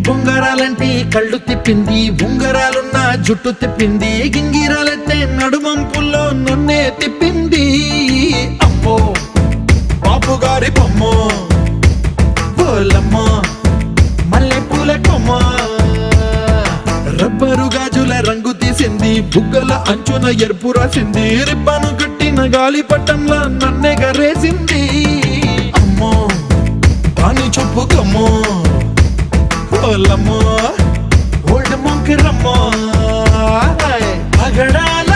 బొంగరాలంటే కళ్ళు తిప్పింది, ఉంగరాలున్న జుట్టు తిప్పింది, గింగిరాలెత్తే నడుమంపుల్లో నన్నే తిప్పింది. అమ్మో బాపు గారి బొమ్మ, పోలమ్మ మల్లె పూల కొమ్మ, రబ్బరు గాజుల రంగు తీసింది, బుగ్గల అంచున ఎరుపు రాసింది, రిబ్బను కట్టిన గాలి పట్టంలా నన్నే గరేసింది. అమ్మో దాని చూపు కమ్మో, పోలమ్మో ఓల్డ్ మొంకి రమ్మో, పగడాల